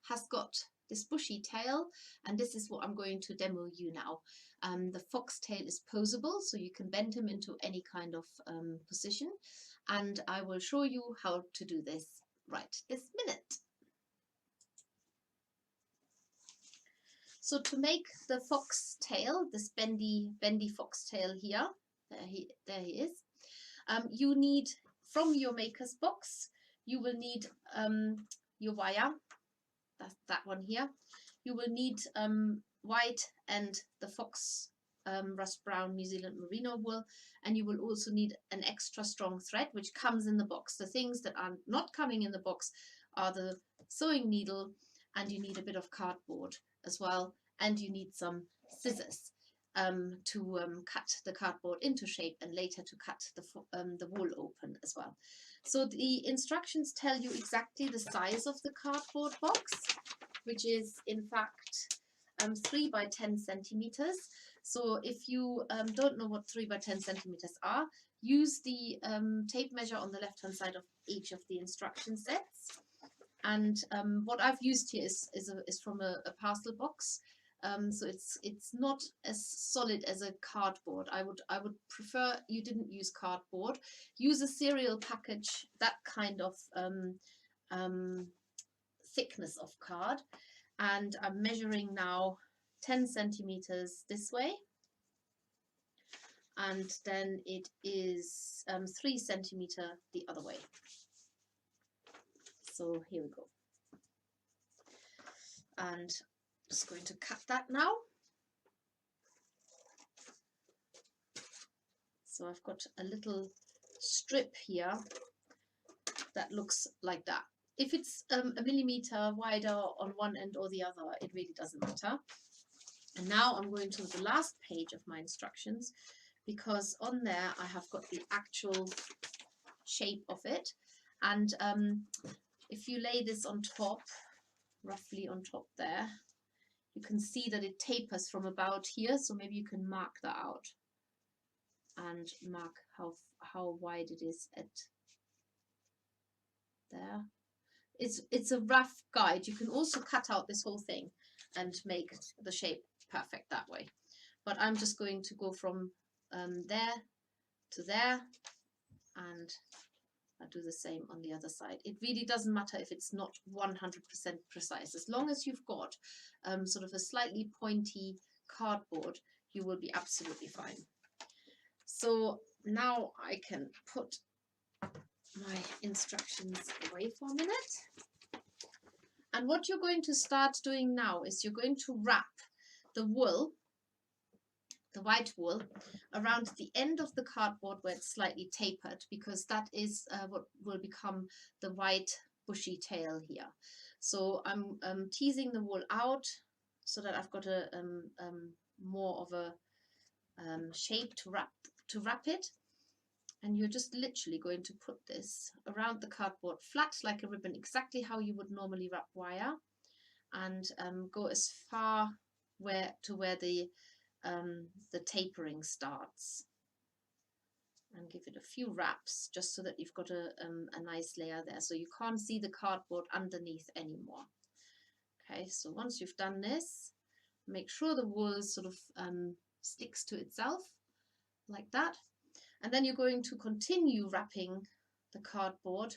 has got this bushy tail, and this is what I'm going to demo you now. The foxtail is posable, so you can bend him into any kind of position, and I will show you how to do this right this minute. So to make the foxtail, this bendy foxtail here, there he is, you need, from your maker's box, you will need your wire, that's that one here. You will need white and the fox rust brown New Zealand merino wool, and you will also need an extra strong thread which comes in the box. The things that are not coming in the box are the sewing needle, and you need a bit of cardboard as well, and you need some scissors to cut the cardboard into shape, and later to cut the wool open as well. So the instructions tell you exactly the size of the cardboard box, which is in fact 3 by 10 centimeters. So if you don't know what 3 by 10 centimeters are, use the tape measure on the left hand side of each of the instruction sets. And what I've used here is from a parcel box. So it's not as solid as a cardboard. I would prefer you didn't use cardboard. Use a cereal package, that kind of thickness of card. And I'm measuring now 10 centimeters this way, and then it is 3 centimeter the other way. So here we go. And just going to cut that now. So I've got a little strip here that looks like that. If it's a millimeter wider on one end or the other, it really doesn't matter. And now I'm going to the last page of my instructions, because on there I have got the actual shape of it. And if you lay this on top, roughly on top there, you can see that it tapers from about here, so maybe you can mark that out and mark how wide it is at there. It's a rough guide. You can also cut out this whole thing and make the shape perfect that way, but I'm just going to go from there to there, and I'll do the same on the other side. It really doesn't matter if it's not 100% precise. As long as you've got sort of a slightly pointy cardboard, you will be absolutely fine. So now I can put my instructions away for a minute. And what you're going to start doing now is you're going to wrap the wool, the white wool, around the end of the cardboard where it's slightly tapered, because that is what will become the white bushy tail here. So I'm teasing the wool out so that I've got a more of a shape to wrap it. And you're just literally going to put this around the cardboard flat like a ribbon, exactly how you would normally wrap wire, and go as far where the tapering starts, and give it a few wraps just so that you've got a nice layer there, so you can't see the cardboard underneath anymore. Okay, so once you've done this, make sure the wool sort of sticks to itself like that. And then you're going to continue wrapping the cardboard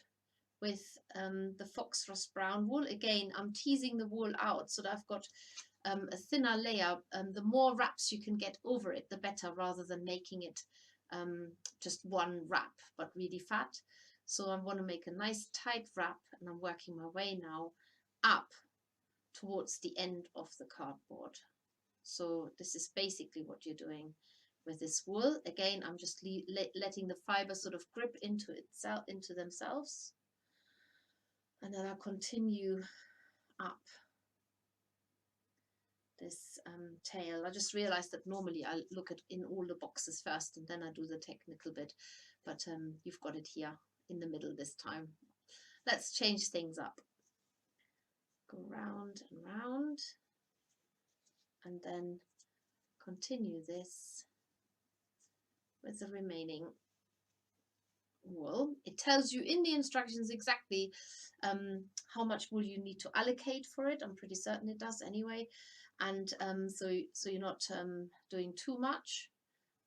with the fox rust brown wool. Again, I'm teasing the wool out so that I've got a thinner layer. The more wraps you can get over it, the better, rather than making it just one wrap, but really fat. So I want to make a nice tight wrap, and I'm working my way now up towards the end of the cardboard. So this is basically what you're doing with this wool. Again, I'm just letting the fiber sort of grip into themselves, and then I'll continue up this tail. I just realized that normally I look at in all the boxes first and then I do the technical bit, but you've got it here in the middle this time. Let's change things up. Go round and round, and then continue this with the remaining wool. It tells you in the instructions exactly how much wool you need to allocate for it. I'm pretty certain it does anyway. And so you're not doing too much,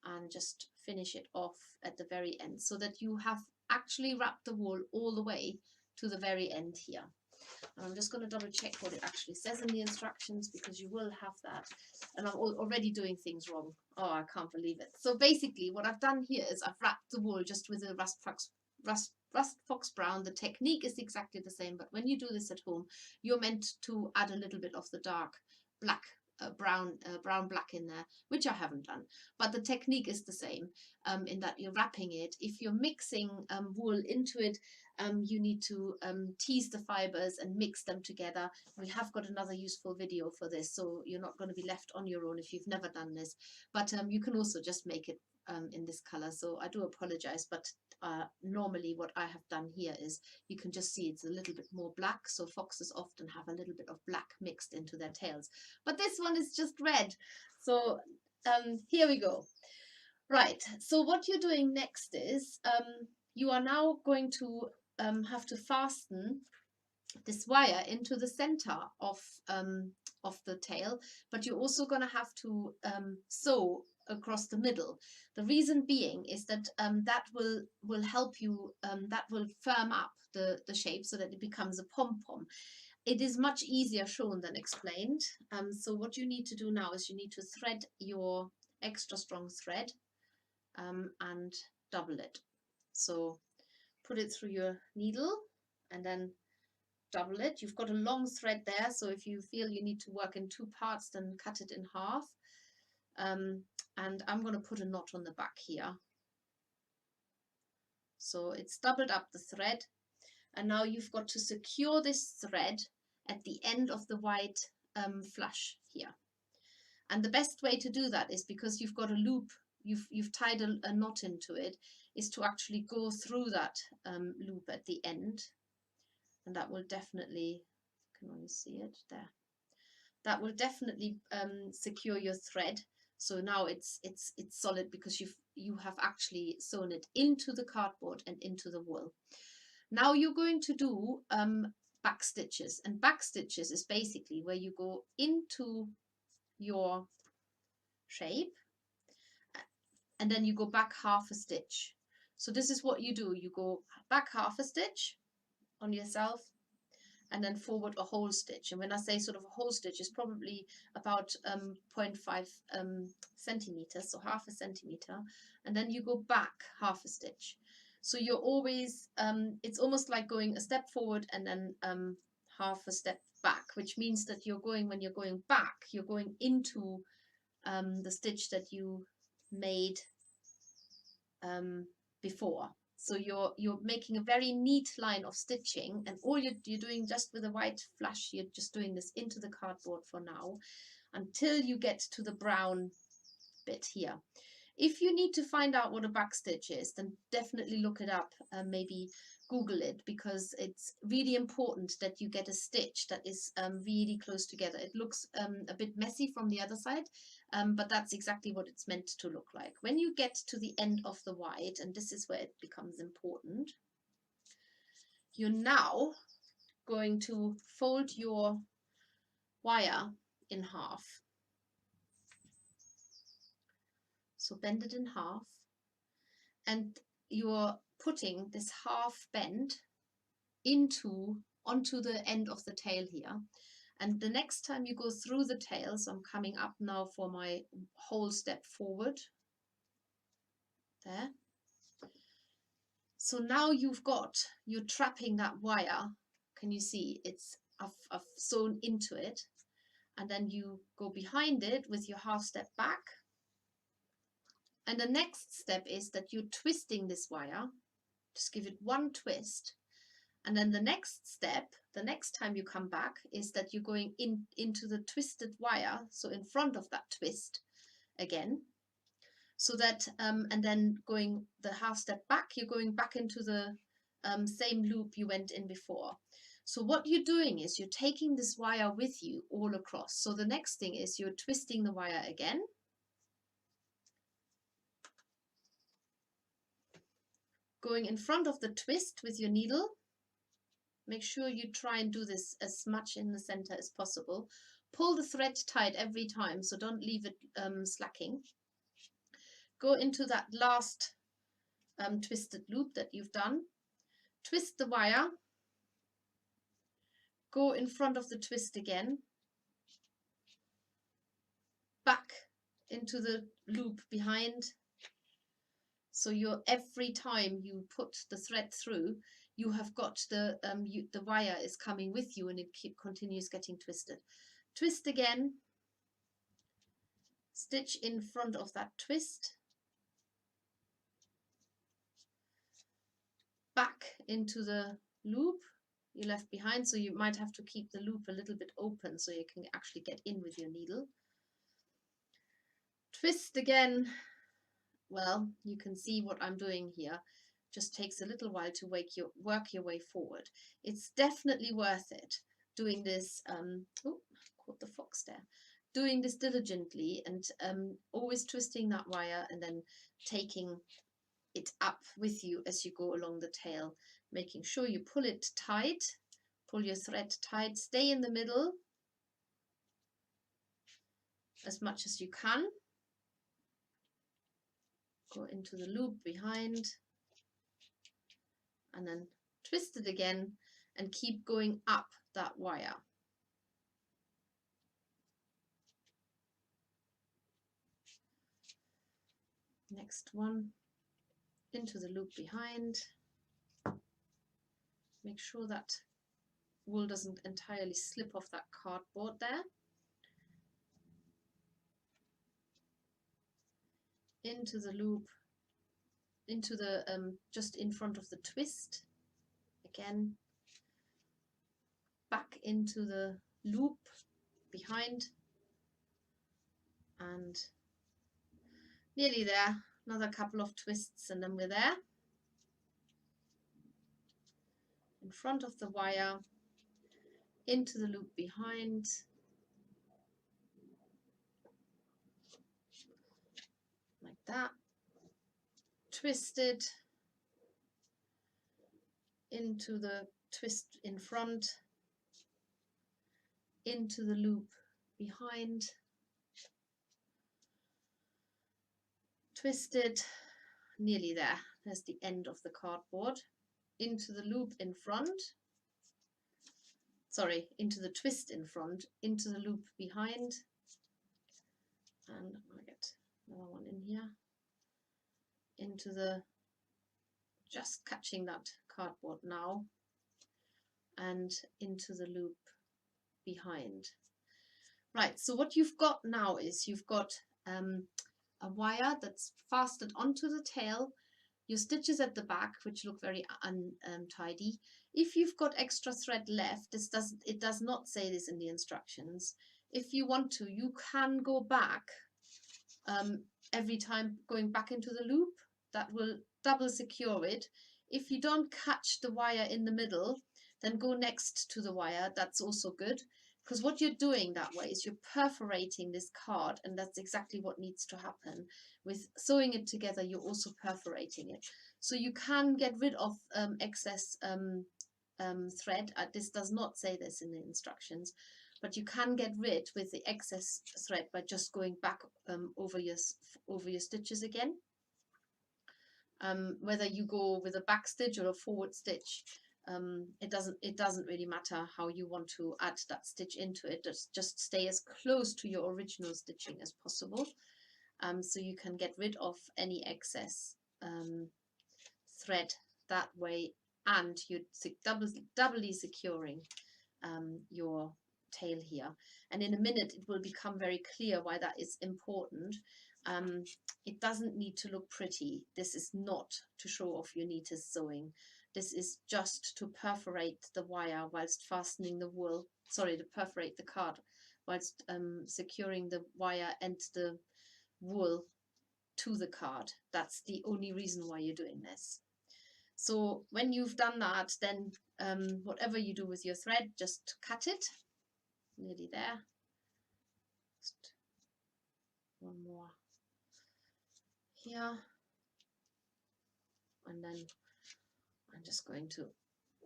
and just finish it off at the very end so that you have actually wrapped the wool all the way to the very end here. And I'm just going to double check what it actually says in the instructions, because you will have that. And I'm already doing things wrong. Oh, I can't believe it. So basically what I've done here is I've wrapped the wool just with a rust fox brown. The technique is exactly the same, but when you do this at home, you're meant to add a little bit of the dark black brown black in there, which I haven't done, but the technique is the same, in that you're wrapping it. If you're mixing wool into it, you need to tease the fibers and mix them together. We have got another useful video for this, so you're not going to be left on your own if you've never done this. But you can also just make it in this color, so I do apologize, but normally what I have done here is, you can just see it's a little bit more black, so foxes often have a little bit of black mixed into their tails, but this one is just red. So here we go. Right, so what you're doing next is you are now going to have to fasten this wire into the center of the tail, but you're also going to have to sew across the middle. The reason being is that that will help you, that will firm up the shape so that it becomes a pom-pom. It is much easier shown than explained. So what you need to do now is you need to thread your extra strong thread and double it. So put it through your needle and then double it. You've got a long thread there, so if you feel you need to work in 2 parts, then cut it in half. And I'm going to put a knot on the back here. So it's doubled up the thread, and now you've got to secure this thread at the end of the white flush here. And the best way to do that is, because you've got a loop, you've tied a knot into it, is to actually go through that loop at the end. And that will definitely, can only see it there, that will definitely secure your thread. So now it's solid, because you have actually sewn it into the cardboard and into the wool. Now you're going to do back stitches, and back stitches is basically where you go into your shape and then you go back half a stitch. So this is what you do: you go back half a stitch on yourself and then forward a whole stitch. And when I say sort of a whole stitch, it's probably about 0.5 centimeters, so half a centimeter, and then you go back half a stitch. So you're always, it's almost like going a step forward and then half a step back, which means that you're going, when you're going back, you're going into the stitch that you made before. So you're making a very neat line of stitching, and all you're doing just with a white flash, you're just doing this into the cardboard for now until you get to the brown bit here. If you need to find out what a back stitch is, then definitely look it up and maybe Google it, because it's really important that you get a stitch that is really close together. It looks a bit messy from the other side, but that's exactly what it's meant to look like. When you get to the end of the white, and this is where it becomes important, you're now going to fold your wire in half. So bend it in half, and you're putting this half bend onto the end of the tail here. And the next time you go through the tail, so I'm coming up now for my whole step forward there. So now you're trapping that wire. Can you see I've sewn into it, and then you go behind it with your half step back. And the next step is that you're twisting this wire. Just give it one twist. And then the next step, the next time you come back, is that you're going into the twisted wire, so in front of that twist again. So that, and then going the half step back, you're going back into the same loop you went in before. So what you're doing is you're taking this wire with you all across. So the next thing is you're twisting the wire again. Going in front of the twist with your needle. Make sure you try and do this as much in the center as possible. Pull the thread tight every time, so don't leave it slacking. Go into that last twisted loop that you've done. Twist the wire. Go in front of the twist again. Back into the loop behind. So every time you put the thread through, you have got the wire is coming with you, and it continues getting twisted. Twist again. Stitch in front of that twist. Back into the loop you left behind, so you might have to keep the loop a little bit open so you can actually get in with your needle. Twist again. Well, you can see what I'm doing here. Just takes a little while to work your way forward. It's definitely worth it doing this. Oh, caught the fox there. Doing this diligently and always twisting that wire and then taking it up with you as you go along the tail, making sure you pull it tight, pull your thread tight, stay in the middle as much as you can. Go into the loop behind and then twist it again and keep going up that wire. Next one, into the loop behind. Make sure that wool doesn't entirely slip off that cardboard there. Into the loop, into the just in front of the twist again, back into the loop behind, and nearly there. Another couple of twists and then we're there. In front of the wire, into the loop behind, like that, twisted, into the twist in front, into the loop behind, twisted, nearly there. There's the end of the cardboard. Into the loop in front, sorry, into the twist in front, into the loop behind, and I'm going to get another one in here, into the, just catching that cardboard now, and into the loop behind. Right, so what you've got now is you've got a wire that's fastened onto the tail, your stitches at the back, which look very untidy. If you've got extra thread left, it does not say this in the instructions. If you want to, you can go back every time going back into the loop. That will double secure it. If you don't catch the wire in the middle, then go next to the wire. That's also good, because what you're doing that way is you're perforating this card, and that's exactly what needs to happen. With sewing it together, you're also perforating it. So you can get rid of excess thread. This does not say this in the instructions, but you can get rid with the excess thread by just going back over your stitches again. Whether you go with a back stitch or a forward stitch, it doesn't really matter how you want to add that stitch into it. Just stay as close to your original stitching as possible, so you can get rid of any excess thread that way, and you're doubly securing your tail here. And in a minute it will become very clear why that is important. It doesn't need to look pretty. This is not to show off your neatest sewing. This is just to perforate the wire whilst fastening the wool, sorry, to perforate the card whilst securing the wire and the wool to the card. That's the only reason why you're doing this. So when you've done that, then whatever you do with your thread, just cut it. Nearly there. Just one more here, and then I'm just going to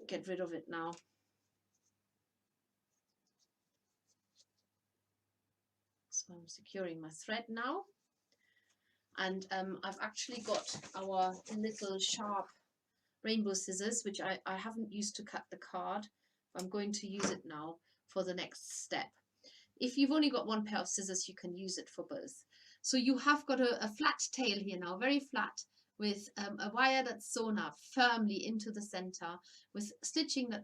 get rid of it now. So I'm securing my thread now. And I've actually got our little sharp rainbow scissors, which I haven't used to cut the card. I'm going to use it now for the next step. If you've only got one pair of scissors, you can use it for both. So you have got a flat tail here now, very flat, with a wire that's sewn up firmly into the center, with stitching that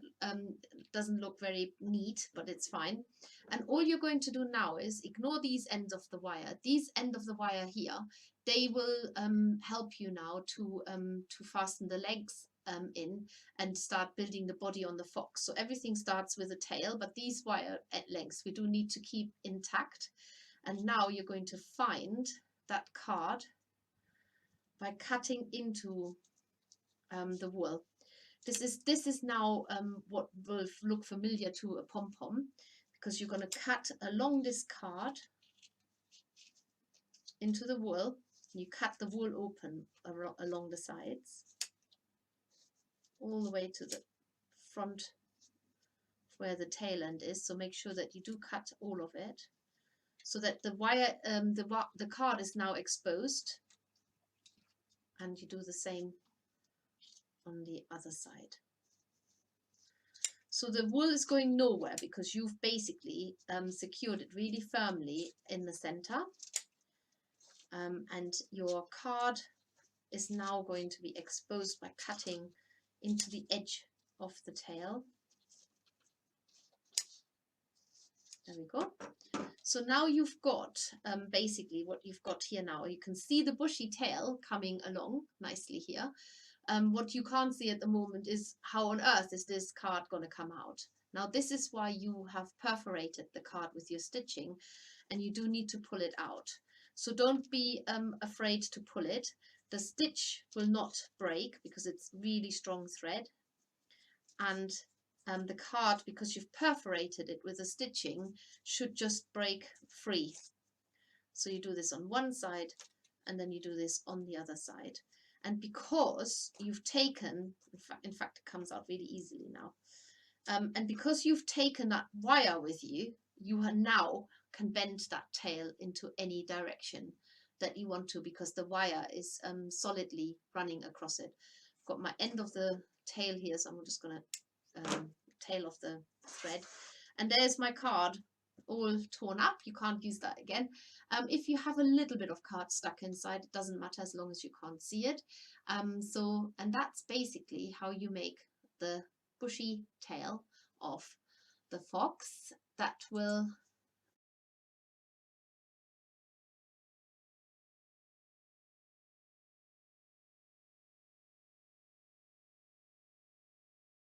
doesn't look very neat, but it's fine. And all you're going to do now is ignore these ends of the wire. These end of the wire here, they will help you now to fasten the legs in and start building the body on the fox. So everything starts with a tail, but these wire lengths we do need to keep intact. And now you're going to find that card by cutting into the wool. This is now what will look familiar to a pom-pom, because you're going to cut along this card into the wool. You cut the wool open along the sides, all the way to the front where the tail end is. So make sure that you do cut all of it, so that the wire, the card is now exposed, and you do the same on the other side. So the wool is going nowhere because you've basically secured it really firmly in the center, and your card is now going to be exposed by cutting into the edge of the tail. There we go. So now you've got basically what you've got here now. You can see the bushy tail coming along nicely here. What you can't see at the moment is how on earth is this card going to come out. Now this is why you have perforated the card with your stitching, and you do need to pull it out. So don't be afraid to pull it. The stitch will not break because it's really strong thread, and the card, because you've perforated it with the stitching, should just break free. So you do this on one side and then you do this on the other side. And because you've taken, in fact it comes out really easily now, and because you've taken that wire with you, you now can bend that tail into any direction that you want to, because the wire is solidly running across it. I've got my end of the tail here, so I'm just going to tail of the thread, and there's my card all torn up. You can't use that again. If you have a little bit of card stuck inside, it doesn't matter as long as you can't see it. And that's basically how you make the bushy tail of the fox that will